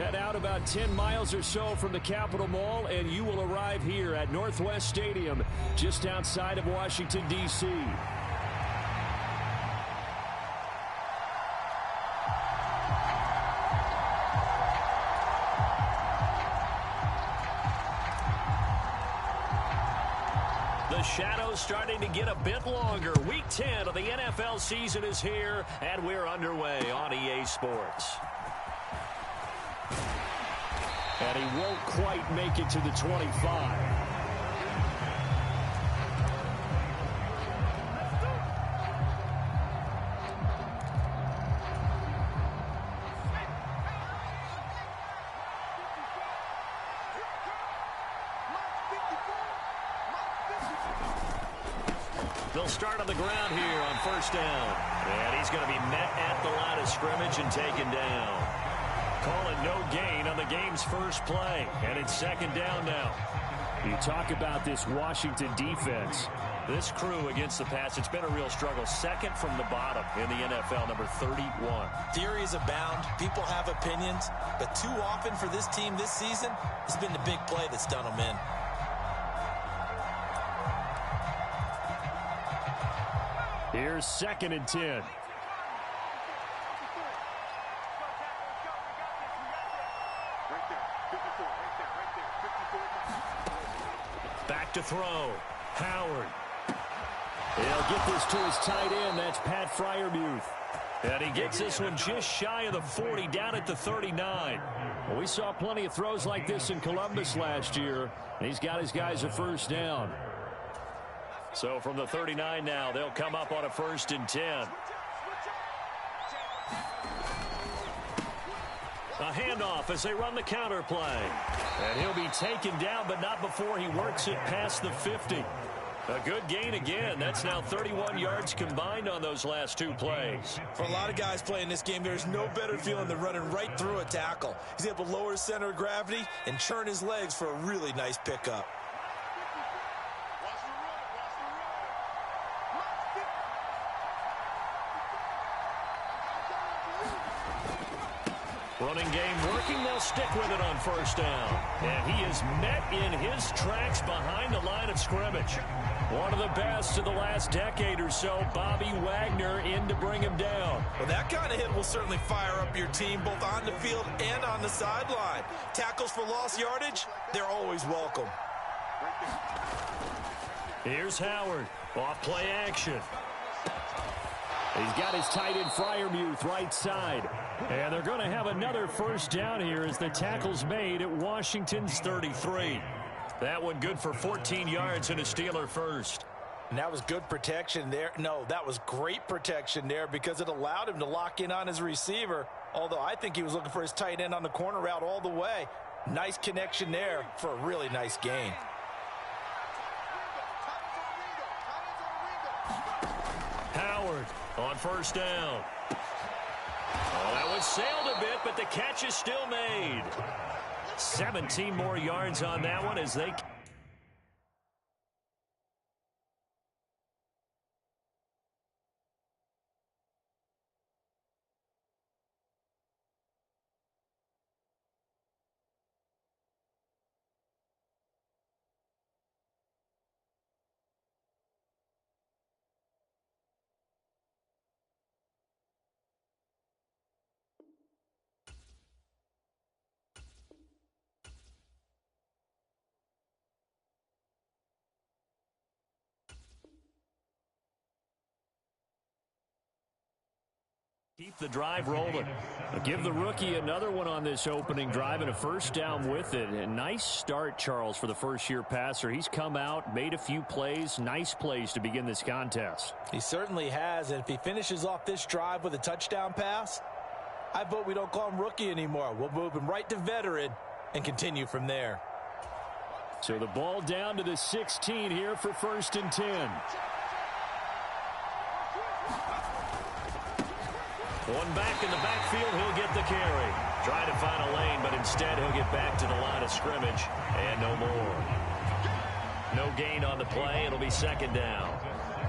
Head out about 10 miles or so from the Capitol Mall, and you will arrive here at Northwest Stadium, just outside of Washington, D.C. The shadow's starting to get a bit longer. Week 10 of the NFL season is here, and we're underway on EA Sports. And he won't quite make it to the 25. They'll start on the ground here on first down. And he's going to be met at the line of scrimmage and taken down. Call it no gain on the game's first play. And it's second down now. You talk about this Washington defense. This crew against the pass, it's been a real struggle. Second from the bottom in the NFL, number 31. Theories abound. People have opinions. But too often for this team this season, it's been the big play that's done them in. Here's second and 10. Back to throw. Howard. He'll get this to his tight end. That's Pat Freiermuth. And he gets this one just shy of the 40, down at the 39. Well, we saw plenty of throws like this in Columbus last year, and he's got his guys a first down. So from the 39 now, they'll come up on a first and 10. A handoff as they run the counter play. And he'll be taken down, but not before he works it past the 50. A good gain again. That's now 31 yards combined on those last two plays. For a lot of guys playing this game, there's no better feeling than running right through a tackle. He's able to lower his center of gravity and churn his legs for a really nice pickup. Running game working. They'll stick with it on first down. And he is met in his tracks behind the line of scrimmage. One of the best of the last decade or so, Bobby Wagner, in to bring him down. Well, that kind of hit will certainly fire up your team both on the field and on the sideline. Tackles for lost yardage, they're always welcome. Here's Howard. Off play action. He's got his tight end Freiermuth right side. And they're going to have another first down here as the tackle's made at Washington's 33. That one good for 14 yards and a Steeler first. And that was good protection there. No, that was great protection there because it allowed him to lock in on his receiver. Although I think he was looking for his tight end on the corner route all the way. Nice connection there for a really nice gain. Howard on first down. Oh, that one sailed a bit, but the catch is still made. 17 more yards on that one as they... Keep the drive rolling. Give the rookie another one on this opening drive and a first down with it. A nice start, Charles, for the first-year passer. He's come out, made a few plays, nice plays to begin this contest. He certainly has, and if he finishes off this drive with a touchdown pass, I vote we don't call him rookie anymore. We'll move him right to veteran and continue from there. So the ball down to the 16 here for first and 10. One back in the backfield, he'll get the carry. Trying to find a lane, but instead he'll get back to the line of scrimmage, and no more. No gain on the play. It'll be second down.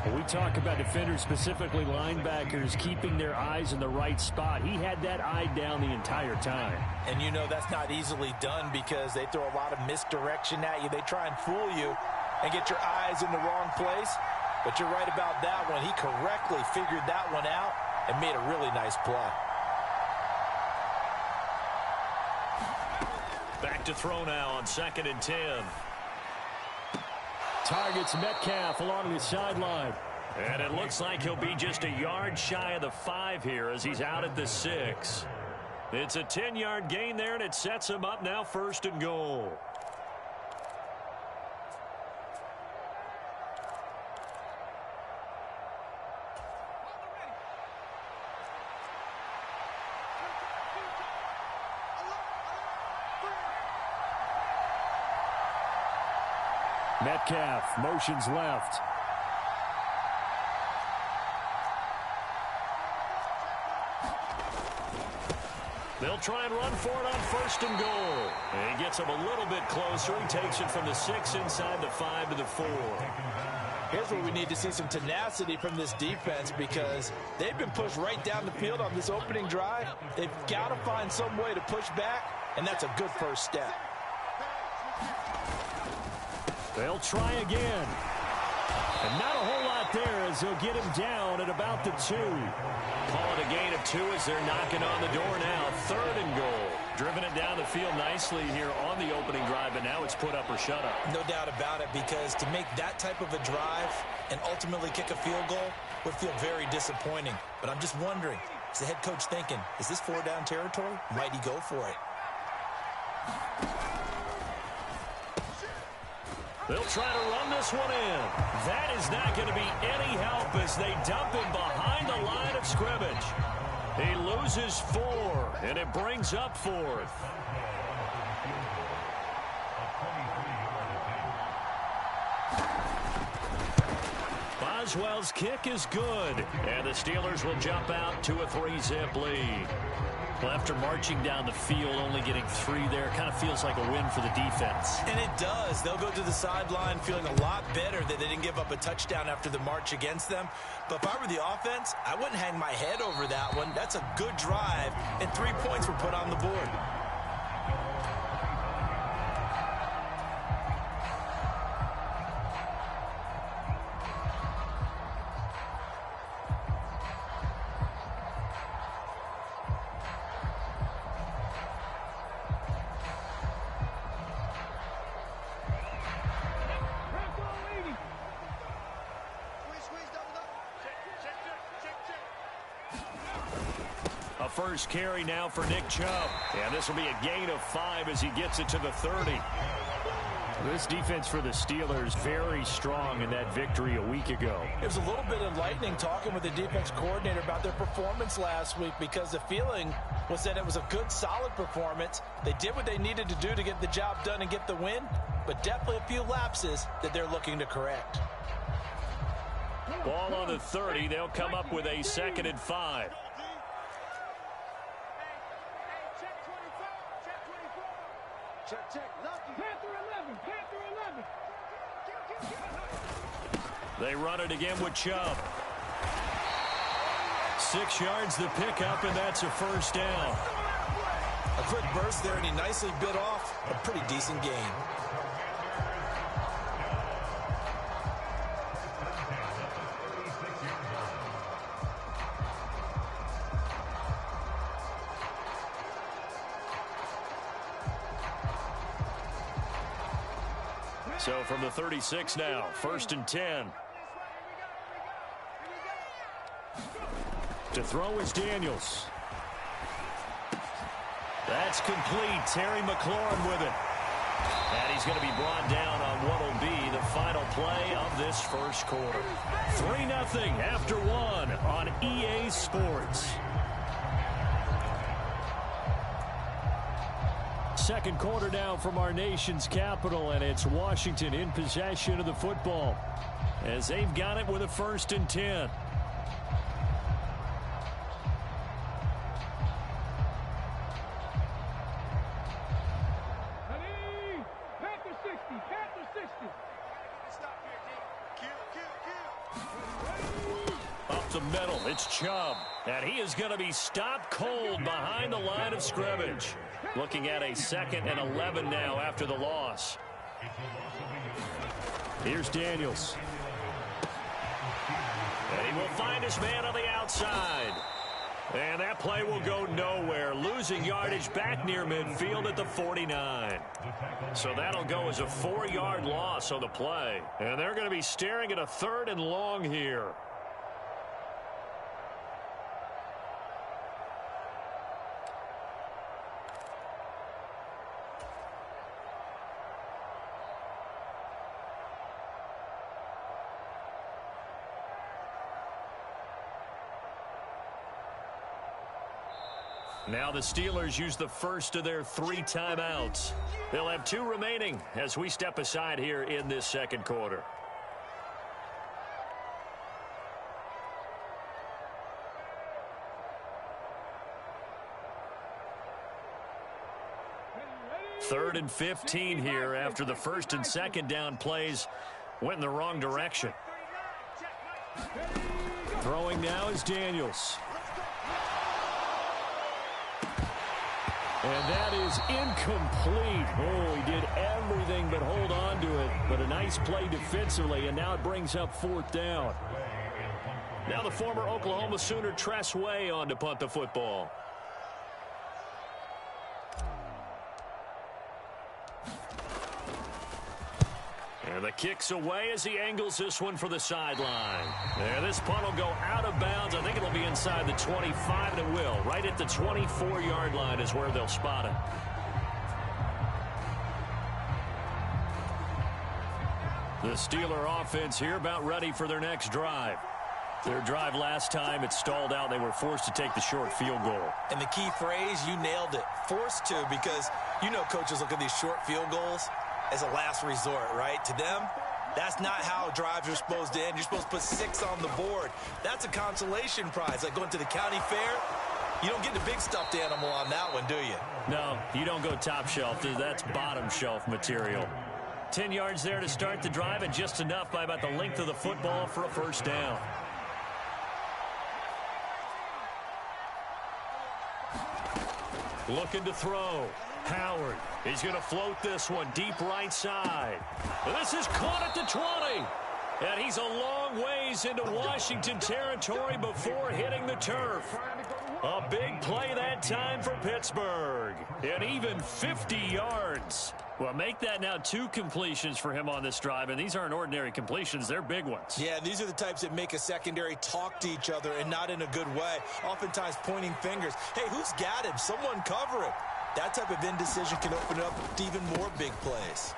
When we talk about defenders, specifically linebackers, keeping their eyes in the right spot, he had that eye down the entire time. And you know that's not easily done because they throw a lot of misdirection at you. They try and fool you and get your eyes in the wrong place. But you're right about that one. He correctly figured that one out and made a really nice play. Back to throw now on 2nd and 10. Targets Metcalf along the sideline. And it looks like he'll be just a yard shy of the 5 here as he's out at the 6. It's a 10-yard gain there, and it sets him up now 1st and goal. Metcalf motions left. They'll try and run for it on 1st and goal. And he gets him a little bit closer. He takes it from the 6 inside the 5 to the 4. Here's where we need to see some tenacity from this defense because they've been pushed right down the field on this opening drive. They've got to find some way to push back, and that's a good first step. They'll try again. And not a whole lot there as they'll get him down at about the 2. Call it a gain of 2 as they're knocking on the door now. 3rd and goal. Driven it down the field nicely here on the opening drive, but now it's put up or shut up. No doubt about it, because to make that type of a drive and ultimately kick a field goal would feel very disappointing. But I'm just wondering, is the head coach thinking, is this 4-down territory? Might he go for it? They'll try to run this one in. That is not going to be any help as they dump him behind the line of scrimmage. He loses 4, and it brings up 4th. Boswell's kick is good, and the Steelers will jump out to a 3-zip lead. Well, after marching down the field, only getting 3 there, kind of feels like a win for the defense. And it does. They'll go to the sideline feeling a lot better that they didn't give up a touchdown after the march against them. But if I were the offense, I wouldn't hang my head over that one. That's a good drive, and 3 points were put on the board. First carry now for Nick Chubb. And this will be a gain of 5 as he gets it to the 30. This defense for the Steelers very strong in that victory a week ago. It was a little bit enlightening talking with the defense coordinator about their performance last week because the feeling was that it was a good, solid performance. They did what they needed to do to get the job done and get the win, but definitely a few lapses that they're looking to correct. Ball on the 30. They'll come up with a 2nd and 5. They run it again with Chubb. 6 yards the pickup, and that's a 1st down. A quick burst there, and he nicely bit off a pretty decent gain. So from the 36 now, 1st and 10. To throw is Daniels. That's complete. Terry McLaurin with it. And he's going to be brought down on what will be the final play of this first quarter. 3-0 after 1 on EA Sports. Second quarter now from our nation's capital, and it's Washington in possession of the football as they've got it with a 1st and 10. the middle. It's Chubb. And he is going to be stopped cold behind the line of scrimmage. Looking at a 2nd and 11 now after the loss. Here's Daniels. And he will find his man on the outside. And that play will go nowhere. Losing yardage back near midfield at the 49. So that'll go as a 4-yard loss on the play. And they're going to be staring at a 3rd and long here. Now the Steelers use the first of their 3 timeouts. They'll have 2 remaining as we step aside here in this 2nd quarter. Third and 15 here after the 1st and 2nd down plays went in the wrong direction. Throwing now is Daniels. And that is incomplete. Oh, he did everything but hold on to it. But a nice play defensively, and now it brings up 4th down. Now the former Oklahoma Sooner Tress Way on to punt the football. And the kick's away as he angles this one for the sideline. And this punt will go out of bounds. I think it'll be inside the 25, and it will. Right at the 24-yard line is where they'll spot it. The Steeler offense here about ready for their next drive. Their drive last time, it stalled out. They were forced to take the short field goal. And the key phrase, you nailed it. Forced to, because you know coaches look at these short field goals as a last resort, right? To them, that's not how drives are supposed to end. You're supposed to put 6 on the board. That's a consolation prize. Like going to the county fair, you don't get the big stuffed animal on that one, do you? No, you don't go top shelf. That's bottom shelf material. 10 yards there to start the drive, and just enough by about the length of the football for a 1st down. Looking to throw. Howard. He's going to float this one deep right side. This is caught at the 20. And he's a long ways into Washington territory before hitting the turf. A big play that time for Pittsburgh. And even 50 yards. Well, make that now 2 completions for him on this drive, and these aren't ordinary completions. They're big ones. Yeah, these are the types that make a secondary talk to each other, and not in a good way. Oftentimes pointing fingers. Hey, who's got him? Someone cover him. That type of indecision can open up to even more big plays.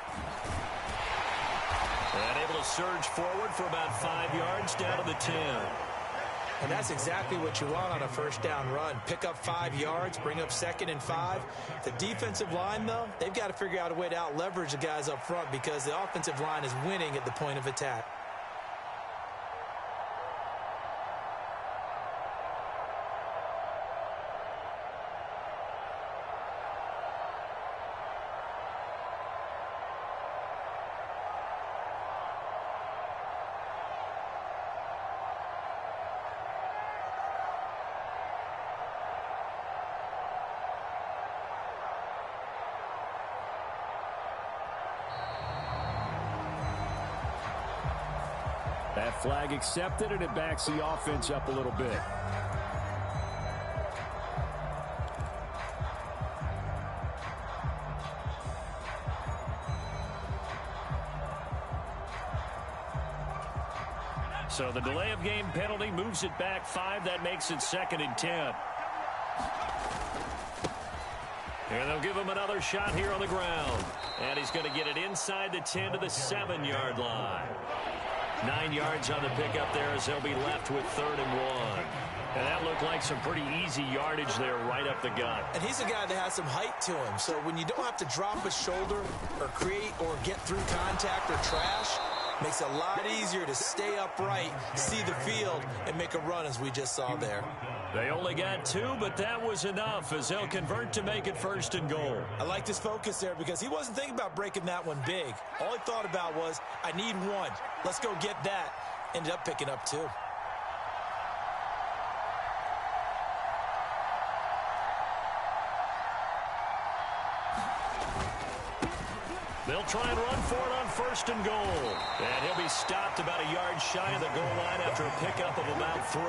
And able to surge forward for about 5 yards down to the 10. And that's exactly what you want on a 1st down run. Pick up 5 yards, bring up 2nd and 5. The defensive line, though, they've got to figure out a way to out-leverage the guys up front because the offensive line is winning at the point of attack. That flag accepted, and it backs the offense up a little bit. So the delay of game penalty moves it back 5. That makes it 2nd and 10. And they'll give him another shot here on the ground. And he's going to get it inside the 10 to the 7-yard line. 9 yards on the pickup there as they'll be left with 3rd and 1. And that looked like some pretty easy yardage there right up the gut. And he's a guy that has some height to him. So when you don't have to drop a shoulder or create or get through contact or trash, makes it a lot easier to stay upright, see the field, and make a run as we just saw there. They only got 2, but that was enough as they'll convert to make it 1st and goal. I like his focus there because he wasn't thinking about breaking that one big. All he thought about was, I need 1. Let's go get that. Ended up picking up 2. They'll try and run for it on 1st and goal. And he'll be stopped about a yard shy of the goal line after a pickup of about 3.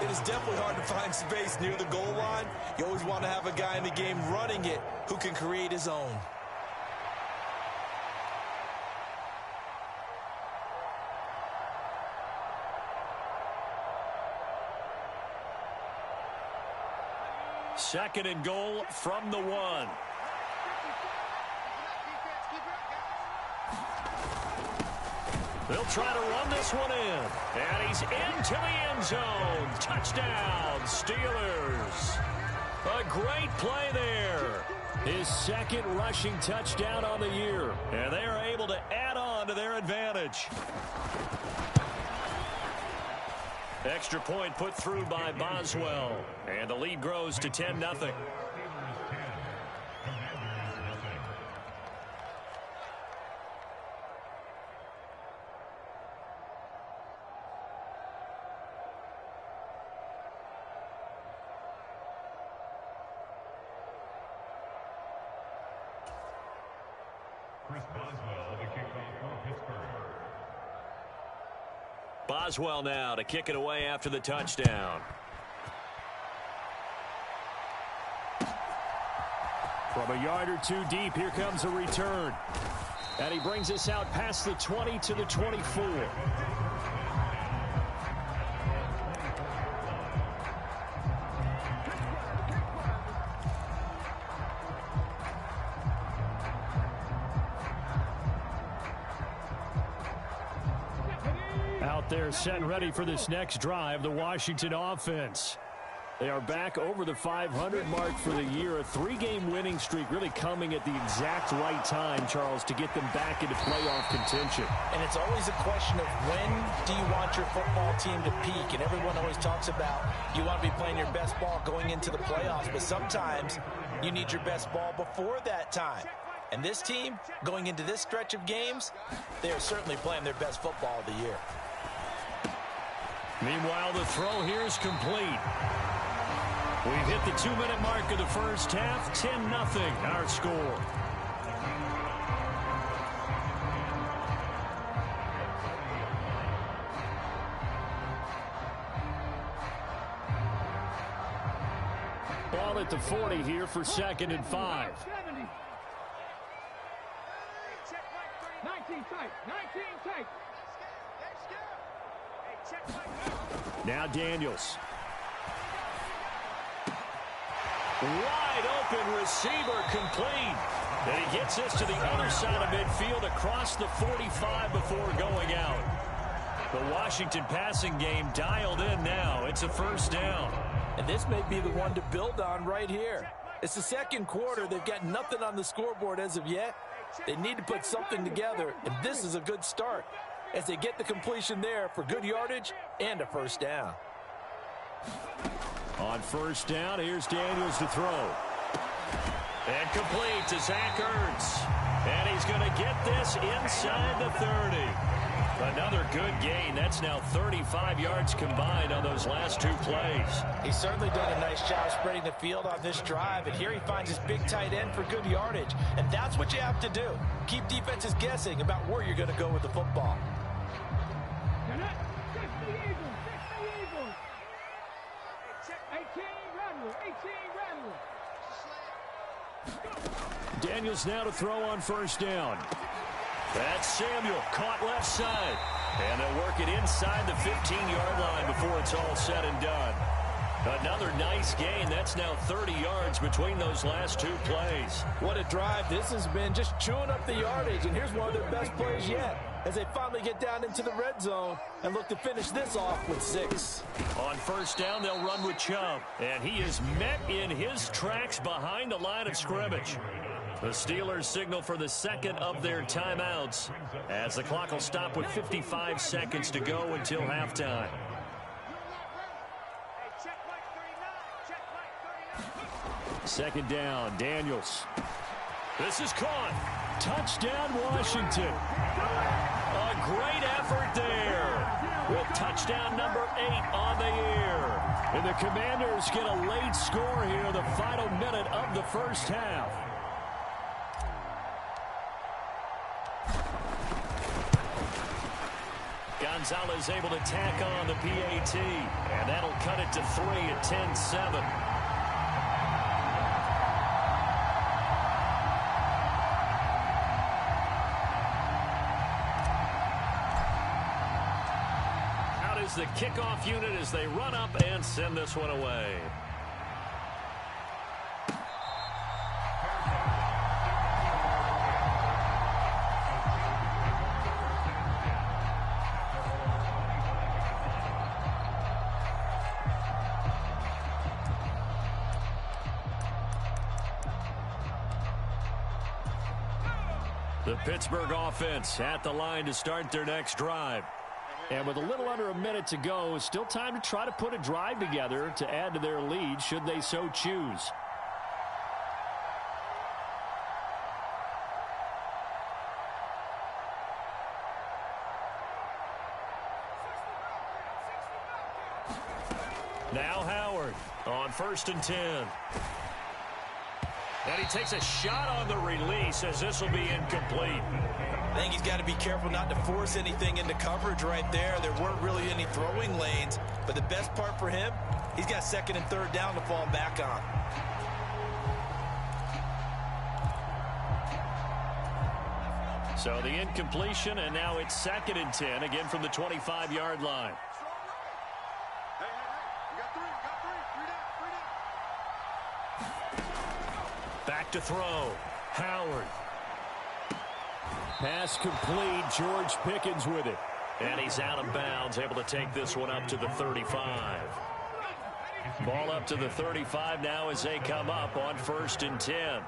It is definitely hard to find space near the goal line. You always want to have a guy in the game running it who can create his own. Second and goal from the 1. They'll try to run this one in. And he's into the end zone. Touchdown, Steelers. A great play there. His second rushing touchdown on the year. And they are able to add on to their advantage. Extra point put through by Boswell. And the lead grows to 10-0. Boswell now to kick it away after the touchdown. From a yard or two deep, here comes a return. And he brings us out past the 20 to the 24. Out there set and ready for this next drive, the Washington offense. They are back over the 500 mark for the year. A 3-game winning streak really coming at the exact right time, Charles, to get them back into playoff contention. And it's always a question of when do you want your football team to peak? And everyone always talks about you want to be playing your best ball going into the playoffs. But sometimes you need your best ball before that time. And this team, going into this stretch of games, they are certainly playing their best football of the year. Meanwhile, the throw here is complete. We've hit the 2-minute mark of the first half. 10-0 our score. Ball at the 40 here for 2nd and 5. 19 tight. 19 tight. Now Daniels. Wide open receiver complete. And he gets us to the other side of midfield across the 45 before going out. The Washington passing game dialed in now. It's a 1st down. And this may be the one to build on right here. It's the second quarter. They've got nothing on the scoreboard as of yet. They need to put something together, and this is a good start as they get the completion there for good yardage and a 1st down. On 1st down, here's Daniels to throw. And complete to Zach Ertz. And he's going to get this inside the 30. Another good gain. That's now 35 yards combined on those last 2 plays. He's certainly done a nice job spreading the field on this drive. And here he finds his big tight end for good yardage. And that's what you have to do. Keep defenses guessing about where you're going to go with the football. Daniels now to throw on 1st down. That's Samuel caught left side. And they'll work it inside the 15-yard line before it's all said and done. Another nice gain. That's now 30 yards between those last 2 plays. What a drive this has been, just chewing up the yardage. And here's one of their best plays yet as they finally get down into the red zone and look to finish this off with 6. On 1st down, they'll run with Chubb. And he is met in his tracks behind the line of scrimmage. The Steelers signal for the 2nd of their timeouts as the clock will stop with 55 seconds to go until halftime. Second down, Daniels. This is caught. Touchdown, Washington. A great effort there with touchdown number 8 on the year. And the Commanders get a late score here, the final minute of the first half. Gonzalez able to tack on the PAT, and that'll cut it to 3 at 10-7. Out is the kickoff unit as they run up and send this one away. The Pittsburgh offense at the line to start their next drive. And with a little under a minute to go, it's still time to try to put a drive together to add to their lead should they so choose. Now Howard on 1st and 10. And he takes a shot on the release as this will be incomplete. I think he's got to be careful not to force anything into coverage right there. There weren't really any throwing lanes, but the best part for him, he's got 2nd and 3rd down to fall back on. So the incompletion, and now it's 2nd and 10, again from the 25-yard line. Back to throw. Howard. Pass complete. George Pickens with it. And he's out of bounds, able to take this one up to the 35. Ball up to the 35 now as they come up on 1st and 10.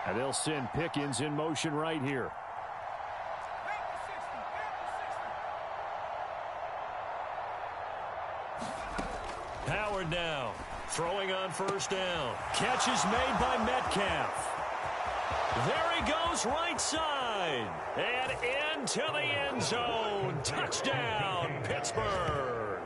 And they'll send Pickens in motion right here. Howard now throwing on 1st down. Catch is made by Metcalf. There he goes right side. And into the end zone. Touchdown, Pittsburgh.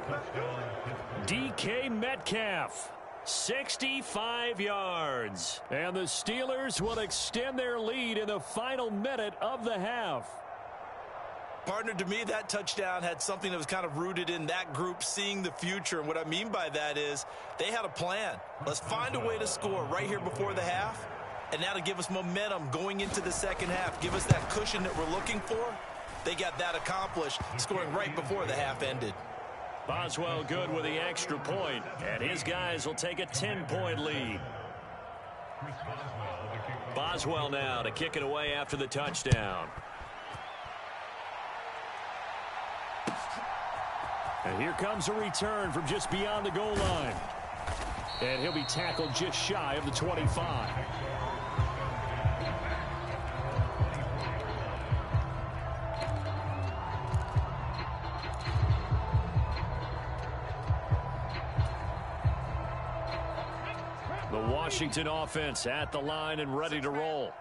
DK Metcalf. 65 yards. And the Steelers will extend their lead in the final minute of the half. Partner, to me, that touchdown had something that was kind of rooted in that group seeing the future. And what I mean by that is they had a plan. Let's find a way to score right here before the half. And now to give us momentum going into the second half. Give us that cushion that we're looking for. They got that accomplished, scoring right before the half ended. Boswell good with the extra point, and his guys will take a 10-point lead. Boswell now to kick it away after the touchdown. And here comes a return from just beyond the goal line. And he'll be tackled just shy of the 25. The Washington offense at the line and ready to roll.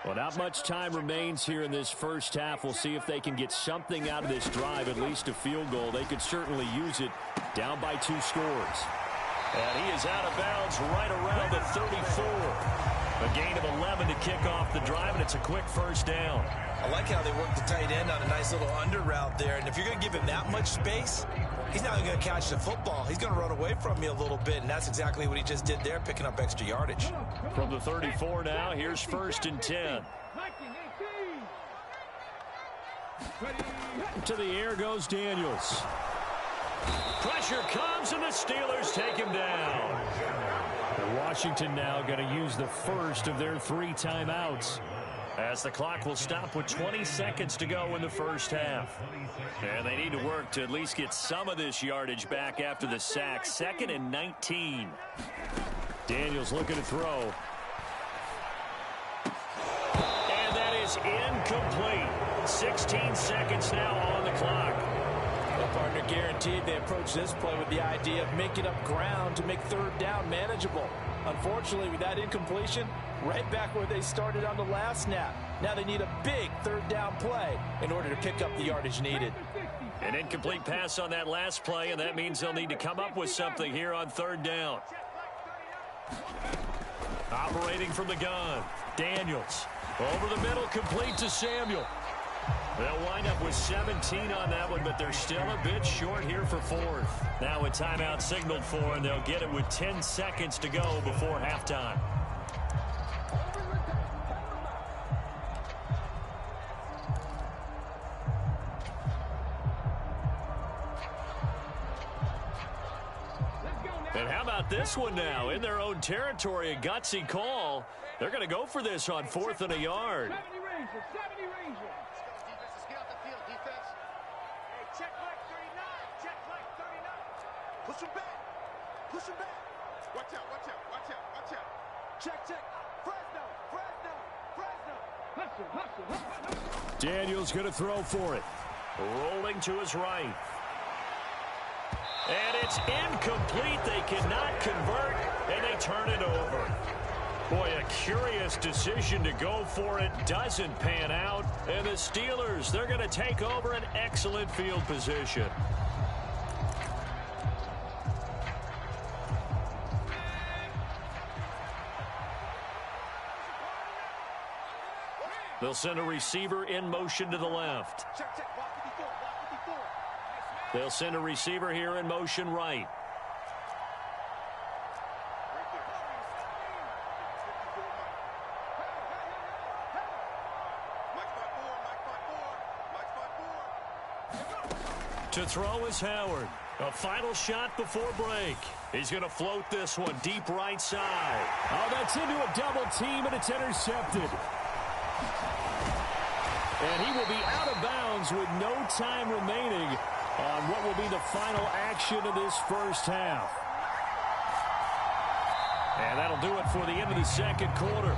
Well, not much time remains here in this first half. We'll see if they can get something out of this drive, at least a field goal. They could certainly use it down by 2 scores. And he is out of bounds right around the 34. A gain of 11 to kick off the drive, and it's a quick first down. I like how they work the tight end on a nice little under route there. And if you're going to give him that much space, he's not going to catch the football. He's going to run away from you a little bit, and that's exactly what he just did there, picking up extra yardage. From the 34 now, here's 1st and 10. To the air goes Daniels. Pressure comes, and the Steelers take him down. Washington now going to use the first of their 3 timeouts, as the clock will stop with 20 seconds to go in the first half. And they need to work to at least get some of this yardage back after the sack. 2nd and 19. Daniels looking to throw. And that is incomplete. 16 seconds now on the clock. Well, partner, guaranteed they approach this play with the idea of making up ground to make 3rd down manageable. Unfortunately, with that incompletion, right back where they started on the last snap. Now they need a big 3rd down play in order to pick up the yardage needed. An incomplete pass on that last play, and that means they'll need to come up with something here on 3rd down. Operating from the gun, Daniels. Over the middle, complete to Samuel. They'll wind up with 17 on that one, but they're still a bit short here for fourth. Now a timeout signaled for, and they'll get it with 10 seconds to go before halftime. And how about this one now? In their own territory, a gutsy call. They're going to go for this on 4th and a yard. 70 Rangers, 70 Rangers. Let's get out the field, defense. Hey, check flag 39, check flag 39. Push him back, push him back. Watch out, watch out, watch out, watch out. Check, check. Fresno, Fresno, Fresno. Hustle, hustle, hustle, hustle. Daniels going to throw for it. Rolling to his right. And it's incomplete. They cannot convert, and they turn it over. Boy, a curious decision to go for it. Doesn't pan out. And the Steelers, they're going to take over an excellent field position. They'll send a receiver in motion to the left. Check, check, block 54, block 54. They'll send a receiver here in motion right. To throw is Howard. A final shot before break. He's going to float this one deep right side. Oh, that's into a double team, and it's intercepted. And he will be out of bounds with no time remaining on what will be the final action of this first half. And that'll do it for the end of the second quarter.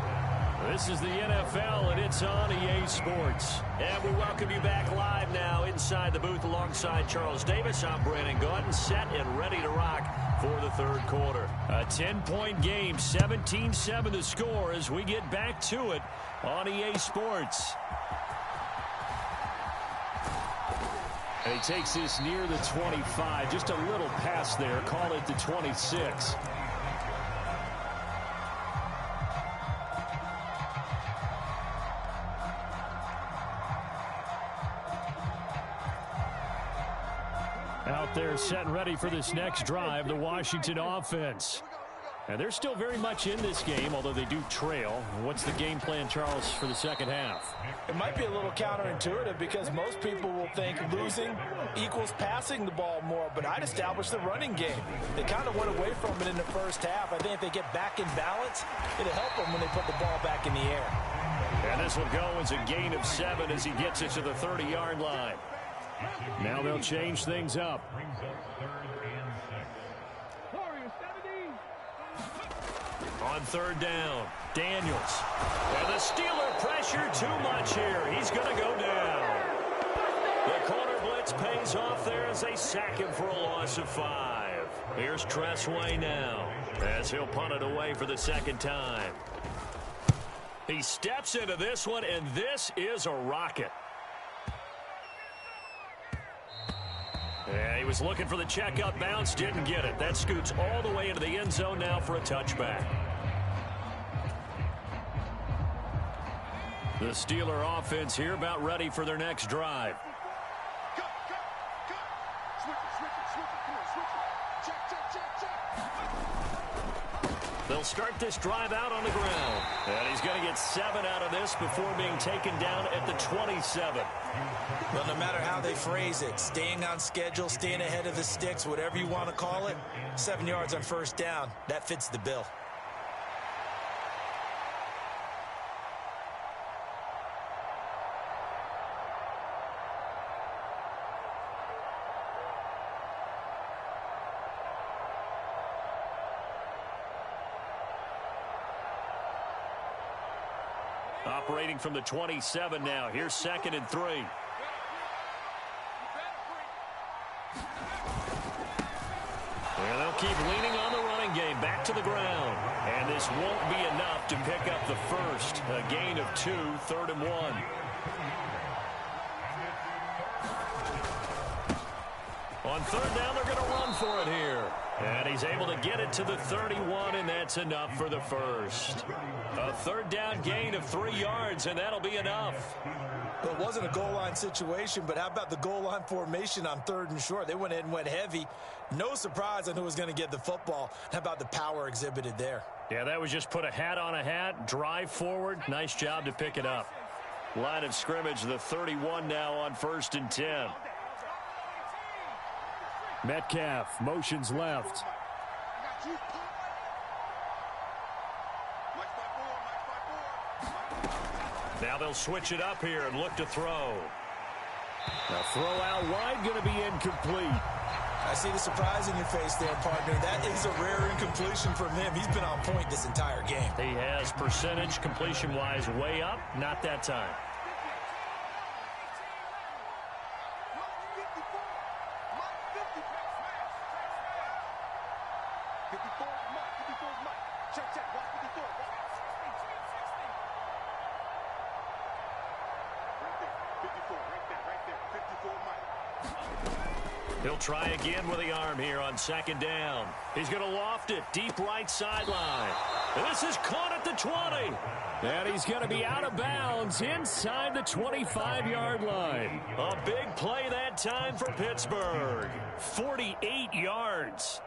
This is the NFL, and it's on EA Sports. And we welcome you back live now inside the booth alongside Charles Davis. I'm Brandon Gaudin, set and ready to rock for the third quarter. A 10-point game, 17-7 the score as we get back to it on EA Sports. And he takes this near the 25, just a little past there, call it the 26. Out there set and ready for this next drive, the Washington offense. And they're still very much in this game, although they do trail. What's the game plan, Charles, for the second half? It might be a little counterintuitive because most people will think losing equals passing the ball more, but I'd establish the running game. They kind of went away from it in the first half. I think if they get back in balance, it'll help them when they put the ball back in the air. And this will go as a gain of 7 as he gets it to the 30-yard line. Now they'll change things up. On third down, Daniels. And the Steeler pressure too much here. He's going to go down. The corner blitz pays off there as they sack him for a loss of 5. Here's Tressway now as he'll punt it away for the second time. He steps into this one, and this is a rocket. Yeah, he was looking for the check-up bounce, didn't get it. That scoots all the way into the end zone now for a touchback. The Steeler offense here about ready for their next drive. They'll start this drive out on the ground. And he's going to get 7 out of this before being taken down at the 27. Well, no matter how they phrase it, staying on schedule, staying ahead of the sticks, whatever you want to call it, 7 yards on first down, that fits the bill. Operating from the 27 now. Here's 2nd and 3. Well, they'll keep leaning on the running game. Back to the ground. And this won't be enough to pick up the first. A gain of 2, 3rd and 1. On third down, they're going to run for it here. And he's able to get it to the 31, and that's enough for the first. A third down gain of 3 yards, and that'll be enough. Well, it wasn't a goal line situation, but how about the goal line formation on 3rd and short? They went in and went heavy. No surprise on who was going to get the football. How about the power exhibited there? Yeah, that was just put a hat on a hat, drive forward. Nice job to pick it up. Line of scrimmage, the 31 now on 1st and 10. Metcalf motions left. Now they'll switch it up here and look to throw. The throw out wide going to be incomplete. I see the surprise in your face there, partner. That is a rare incompletion from him. He's been on point this entire game. He has percentage completion-wise way up. Not that time. He'll try again with the arm here on 2nd down. He's going to loft it deep right sideline. This is caught at the 20. And he's going to be out of bounds inside the 25-yard line. A big play that time for Pittsburgh. 48 yards.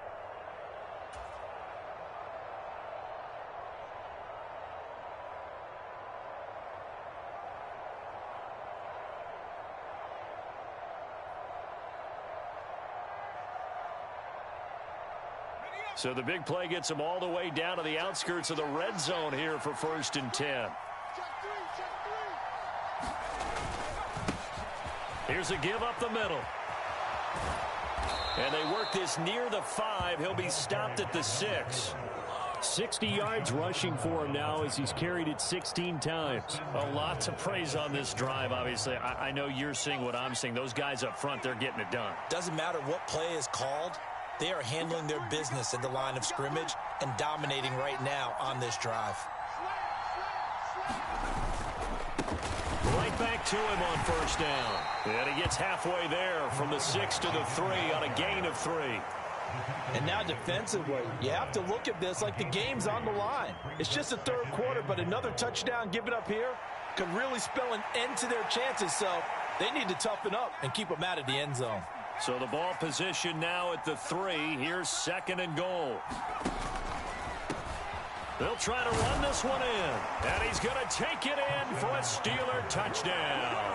So the big play gets him all the way down to the outskirts of the red zone here for 1st and 10. Here's a give up the middle. And they work this near the 5. He'll be stopped at the 6. 60 yards rushing for him now as he's carried it 16 times. A lot to praise on this drive, obviously. I know you're seeing what I'm seeing. Those guys up front, they're getting it done. Doesn't matter what play is called. They are handling their business at the line of scrimmage and dominating right now on this drive. Right back to him on 1st down. And he gets halfway there from the 6 to the 3 on a gain of 3. And now defensively, you have to look at this like the game's on the line. It's just the 3rd quarter, but another touchdown given up here could really spell an end to their chances. So they need to toughen up and keep them out of the end zone. So the ball position now at the 3. Here's 2nd and goal. They'll try to run this one in. And he's going to take it in for a Steeler touchdown.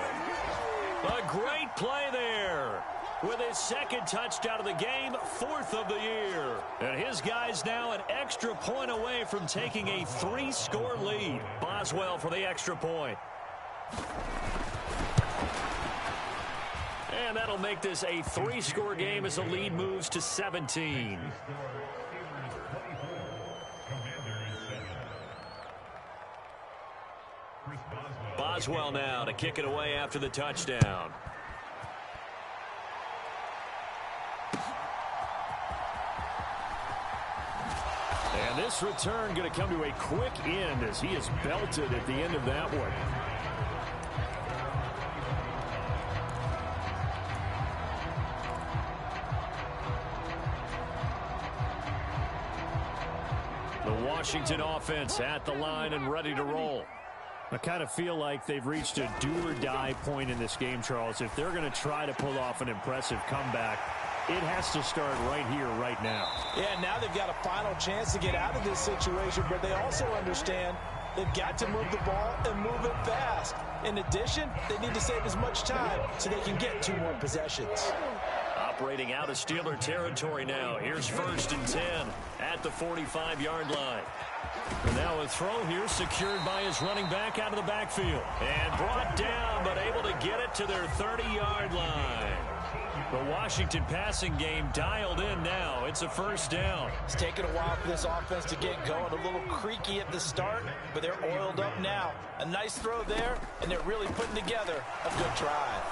A great play there. With his 2nd touchdown of the game, 4th of the year. And his guys now an extra point away from taking a 3-score lead. Boswell for the extra point. And that'll make this a 3-score game as the lead moves to 17. Boswell now to kick it away after the touchdown. And this return going to come to a quick end as he is belted at the end of that one. The Washington offense at the line and ready to roll. I kind of feel like they've reached a do-or-die point in this game, Charles. If they're going to try to pull off an impressive comeback, it has to start right here, right now. Yeah, now they've got a final chance to get out of this situation, but they also understand they've got to move the ball and move it fast. In addition, they need to save as much time so they can get 2 more possessions. Operating out of Steeler territory now. Here's 1st and 10 at the 45-yard line. And now a throw here secured by his running back out of the backfield. And brought down, but able to get it to their 30-yard line. The Washington passing game dialed in now. It's a 1st down. It's taken a while for this offense to get going. A little creaky at the start, but they're oiled up now. A nice throw there, and they're really putting together a good drive.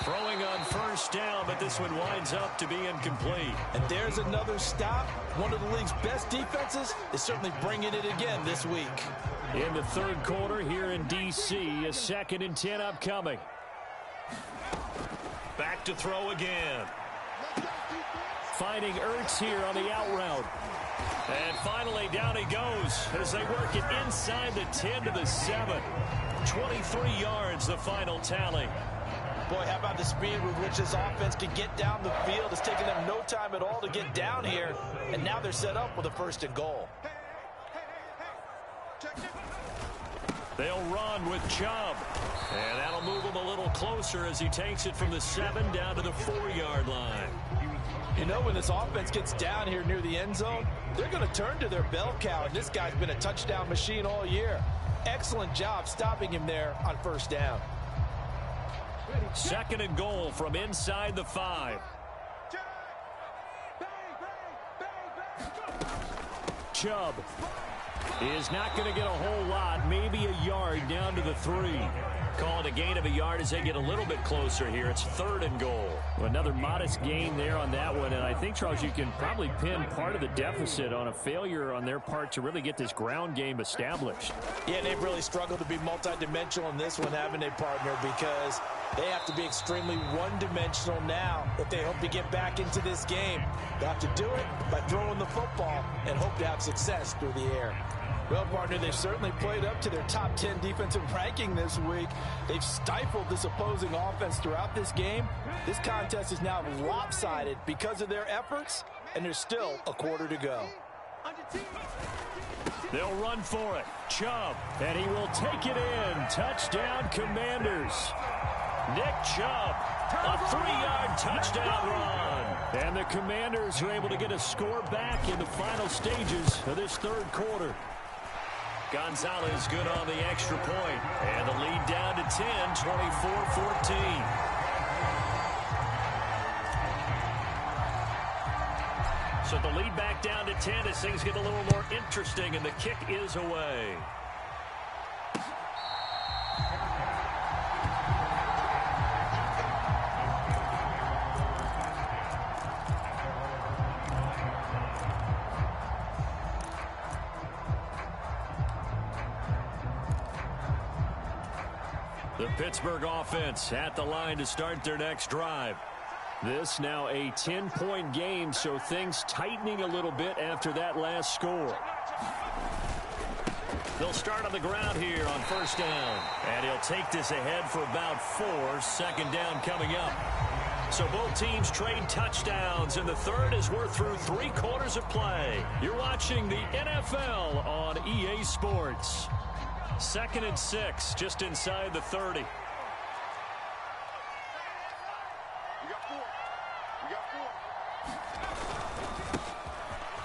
Throwing on 1st down, but this one winds up to be incomplete. And there's another stop. One of the league's best defenses is certainly bringing it again this week. In the 3rd quarter here in D.C., a 2nd and 10 upcoming. Back to throw again. finding Ertz here on the out route. And finally, down he goes as they work it inside the 10 to the 7. 23 yards, the final tally. Boy, how about the speed with which this offense can get down the field? It's taken them no time at all to get down here, and now they're set up with a 1st and goal. They'll run with Chubb. And that'll move him a little closer as he takes it from the 7 down to the 4-yard line. You know, when this offense gets down here near the end zone, they're going to turn to their bell cow, and this guy's been a touchdown machine all year. Excellent job stopping him there on 1st down. 2nd and goal from inside the 5. Chubb is not going to get a whole lot, maybe a yard down to the 3. Call it a gain of a yard as they get a little bit closer here. It's 3rd and goal. Another modest gain there on that one, and I think, Charles, you can probably pin part of the deficit on a failure on their part to really get this ground game established. Yeah, they've really struggled to be multidimensional in this one, haven't they, partner, because they have to be extremely one-dimensional now if they hope to get back into this game. They have to do it by throwing the football and hope to have success through the air. Well, partner, they've certainly played up to their top 10 defensive ranking this week. They've stifled this opposing offense throughout this game. This contest is now lopsided because of their efforts, and there's still a quarter to go. They'll run for it. Chubb, and he will take it in. Touchdown, Commanders. Nick Chubb, a 3-yard touchdown run. And the Commanders are able to get a score back in the final stages of this 3rd quarter. Gonzalez good on the extra point. And the lead down to 10, 24-14. So the lead back down to 10 as things get a little more interesting, and the kick is away. The Pittsburgh offense at the line to start their next drive. This now a 10-point game, so things tightening a little bit after that last score. They'll start on the ground here on 1st down. And he'll take this ahead for about 4. 2nd down coming up. So both teams trade touchdowns, and the 3rd as we're through 3 quarters of play. You're watching the NFL on EA Sports. 2nd and 6, just inside the 30.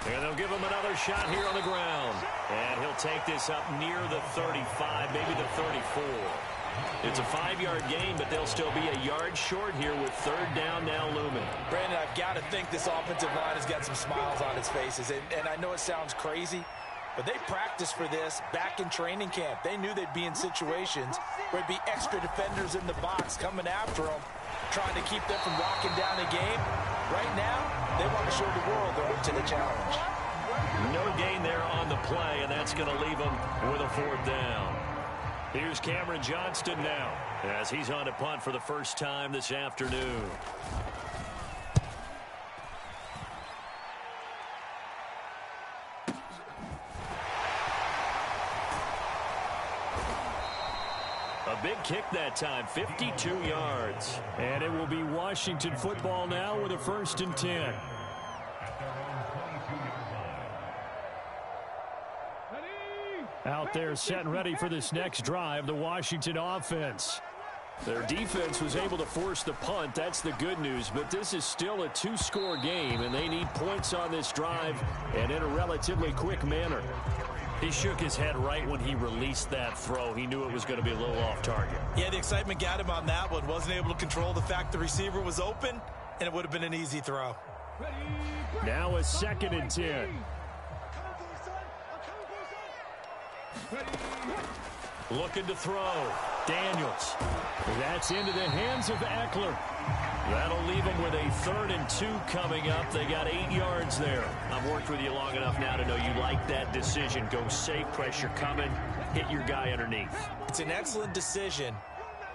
And they'll give him another shot here on the ground. And he'll take this up near the 35, maybe the 34. It's a 5-yard gain, but they'll still be a yard short here with 3rd down now looming. Brandon, I've got to think this offensive line has got some smiles on its faces. And I know it sounds crazy, but they practiced for this back in training camp. They knew they'd be in situations where there'd be extra defenders in the box coming after them, trying to keep them from locking down a game. Right now, they want to show the world they're up to the challenge. No gain there on the play, and that's going to leave them with a 4th down. Here's Cameron Johnston now as he's on to punt for the first time this afternoon. A big kick that time, 52 yards. And it will be Washington football now with a 1st and 10. Out there set and ready for this next drive, the Washington offense. Their defense was able to force the punt. That's the good news. But this is still a 2-score game, and they need points on this drive and in a relatively quick manner. He shook his head right when he released that throw. He knew it was going to be a little off target. Yeah, the excitement got him on that one. Wasn't able to control the fact the receiver was open, and it would have been an easy throw. Now a 2nd and 10. Looking to throw. Daniels. That's into the hands of Eckler. That'll leave them with a 3rd and 2 coming up. They got 8 yards there. I've worked with you long enough now to know you like that decision. Go safe, pressure coming, hit your guy underneath. It's an excellent decision,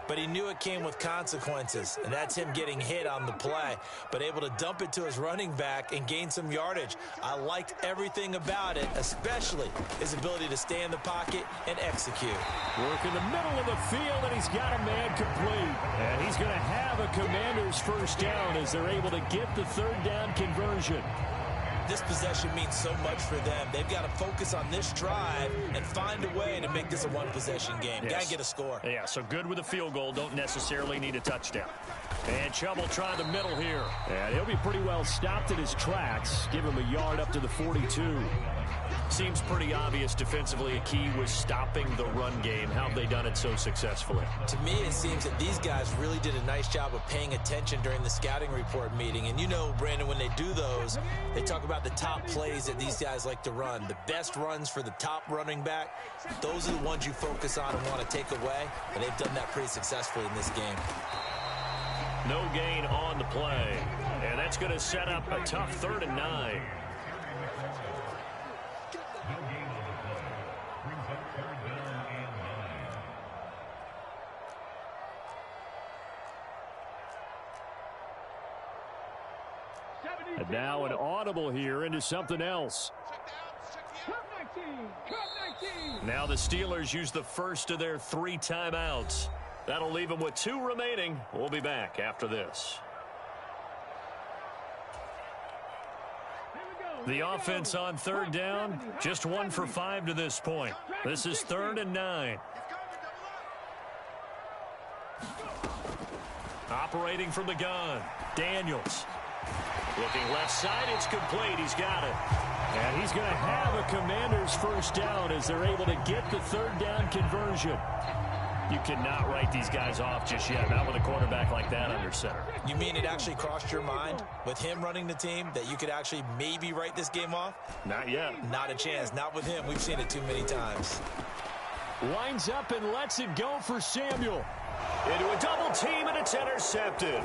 but he knew it came with consequences, and that's him getting hit on the play, but able to dump it to his running back and gain some yardage. I liked everything about it, especially his ability to stay in the pocket and execute. Work in the middle of the field, and he's got a man complete. And he's going to have a Commanders first down as they're able to get the third down conversion. This possession means so much for them. They've got to focus on this drive and find a way to make this a one-possession game. Yes. Got to get a score. Yeah, so good with a field goal. Don't necessarily need a touchdown. And Chubb will try the middle here. And he'll be pretty well stopped in his tracks. Give him a yard up to the 42. Seems pretty obvious defensively a key was stopping the run game. How have they done it so successfully? To me, it seems that these guys really did a nice job of paying attention during the scouting report meeting. And you know, Brandon, when they do those, they talk about the top plays that these guys like to run. The best runs for the top running back, those are the ones you focus on and want to take away. And they've done that pretty successfully in this game. No gain on the play. And that's going to set up a tough 3rd and 9. And now an audible here into something else. Now the Steelers use the first of their 3 timeouts. That'll leave them with 2 remaining. We'll be back after this. The offense on 3rd down, just 1 for 5 to this point. This is 3rd and 9. Operating from the gun, Daniels. Looking left side, it's complete. He's got it. And he's going to have a Commanders first down as they're able to get the 3rd down conversion. You cannot write these guys off just yet, not with a quarterback like that under center. You mean it actually crossed your mind with him running the team that you could actually maybe write this game off? Not yet. Not a chance. Not with him. We've seen it too many times. Winds up and lets it go for Samuel. Into a double team, and it's intercepted.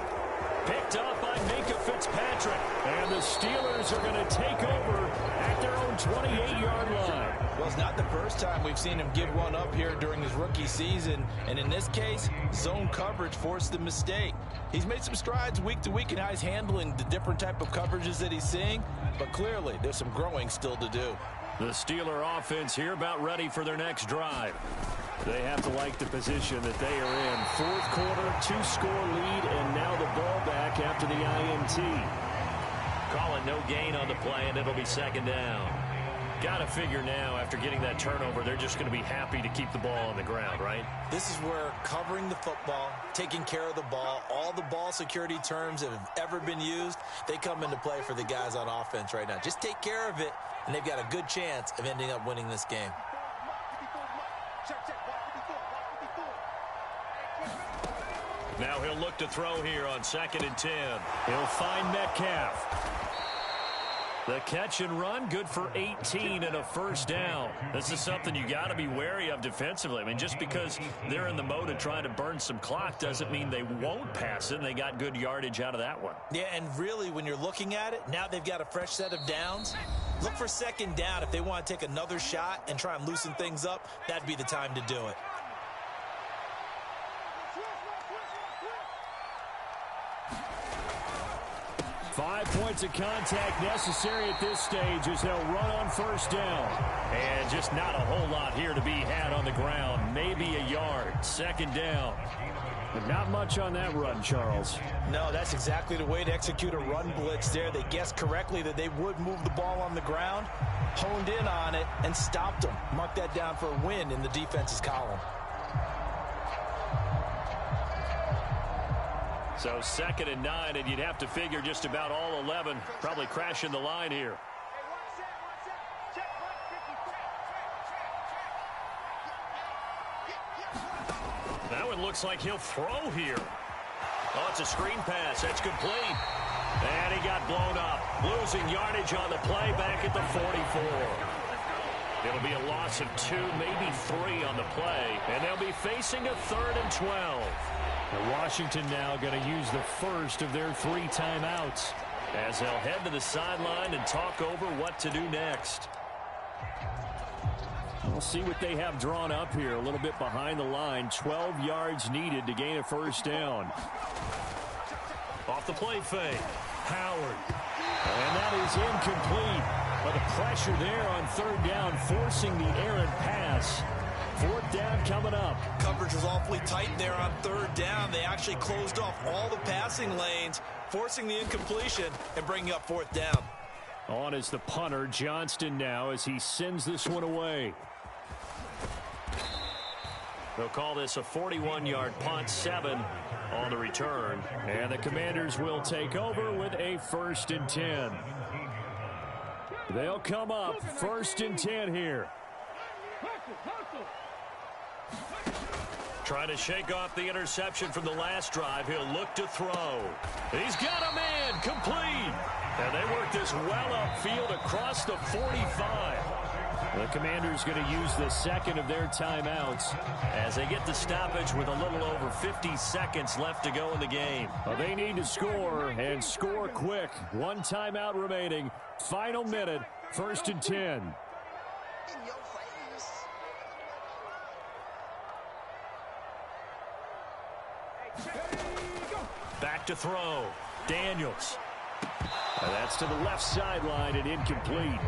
Picked up by Minkah Fitzpatrick. And the Steelers are going to take over at their own 28-yard line. Well, it's not the first time we've seen him give one up here during his rookie season. And in this case, zone coverage forced the mistake. He's made some strides week to week in how he's handling the different type of coverages that he's seeing. But clearly, there's some growing still to do. The Steeler offense here about ready for their next drive. They have to like the position that they are in. 4th quarter, 2-score lead, and now the ball back after the INT. Call it no gain on the play, and it'll be 2nd down. Got to figure now, after getting that turnover, they're just going to be happy to keep the ball on the ground, right? This is where covering the football, taking care of the ball, all the ball security terms that have ever been used, they come into play for the guys on offense right now. Just take care of it, and they've got a good chance of ending up winning this game. Now he'll look to throw here on 2nd and 10. He'll find Metcalf. The catch and run, good for 18 and a first down. This is something you got to be wary of defensively. I mean, just because they're in the mode of trying to burn some clock doesn't mean they won't pass it. And they got good yardage out of that one. Yeah, and really, when you're looking at it, now they've got a fresh set of downs. Look for 2nd down. If they want to take another shot and try and loosen things up, that'd be the time to do it. Five points of contact necessary at this stage as they'll run on first down. And just not a whole lot here to be had on the ground. Maybe a yard. 2nd down. But not much on that run, Charles. No, that's exactly the way to execute a run blitz there. They guessed correctly that they would move the ball on the ground, honed in on it, and stopped them. Mark that down for a win in the defense's column. So 2nd and 9, and you'd have to figure just about all 11 probably crashing the line here. That one looks like he'll throw here. Oh, it's a screen pass. That's complete. And he got blown up. Losing yardage on the play back at the 44. It'll be a loss of 2, maybe 3 on the play. And they'll be facing a 3rd and 12. And Washington now going to use the first of their 3 timeouts as they'll head to the sideline and talk over what to do next. We'll see what they have drawn up here. A little bit behind the line. 12 yards needed to gain a first down. Off the play fake. Howard. And that is incomplete. But the pressure there on third down, forcing the errant pass. Fourth down coming up. Coverage was awfully tight there on third down. They actually closed off all the passing lanes, forcing the incompletion and bringing up fourth down. On is the punter, Johnston, now as he sends this one away. They'll call this a 41-yard punt, 7 on the return. And the Commanders will take over with a 1st and 10. They'll come up 1st and 10 here. Trying to shake off the interception from the last drive. He'll look to throw. He's got a man, complete. And they work this well upfield across the 45. The Commanders going to use the second of their timeouts as they get the stoppage with a little over 50 seconds left to go in the game. Well, they need to score and score quick. 1 timeout remaining. Final minute, 1st and 10. Back to throw. Daniels. That's to the left sideline and incomplete.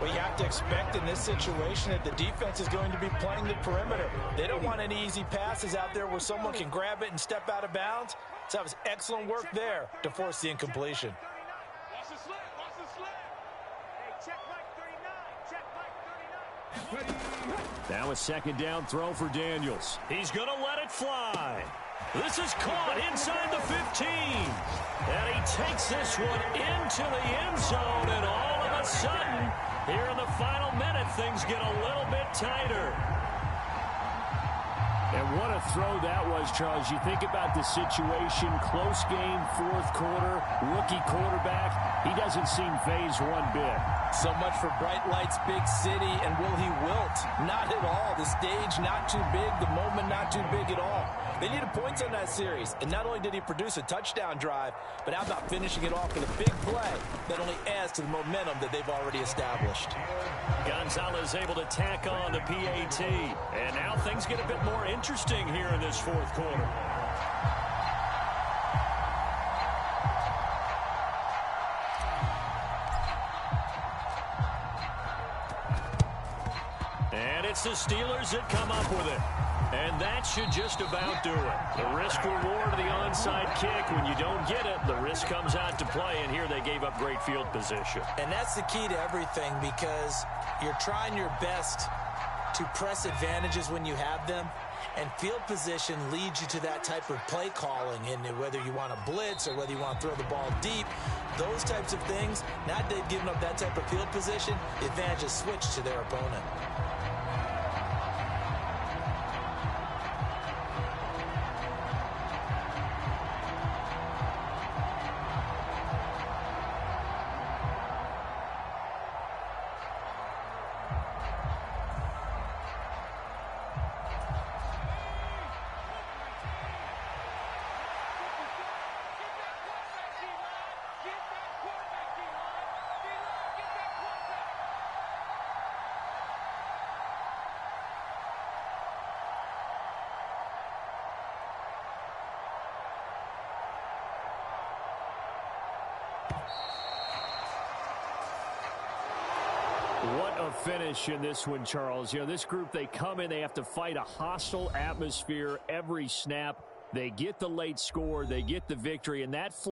Well, you have to expect in this situation that the defense is going to be playing the perimeter. They don't want any easy passes out there where someone can grab it and step out of bounds. So that was excellent work there to force the incompletion. Watch the slip. Watch the slip. Hey, check Mike 39. Check Mike 39. Now a 2nd down throw for Daniels. He's going to let it fly. This is caught inside the 15. And he takes this one into the end zone. And all of a sudden, here in the final minute, things get a little bit tighter. And what a throw that was, Charles. You think about the situation, close game, 4th quarter, rookie quarterback. He doesn't seem phased one bit. So much for bright lights, big city, and will he wilt? Not at all. The stage not too big, the moment not too big at all. They needed points on that series, and not only did he produce a touchdown drive, but how about finishing it off with a big play that only adds to the momentum that they've already established. Gonzalez able to tack on the PAT, and now things get a bit more interesting here in this 4th quarter. And it's the Steelers that come up with it. And that should just about do it. The risk-reward of the onside kick. When you don't get it, the risk comes out to play, and here they gave up great field position. And that's the key to everything, because you're trying your best to press advantages when you have them, and field position leads you to that type of play calling, and whether you want to blitz or whether you want to throw the ball deep, those types of things, now that they've given up that type of field position, the advantage is switched to their opponent. What a finish in this one, Charles. You know, this group, they come in, they have to fight a hostile atmosphere every snap. They get the late score, they get the victory, and that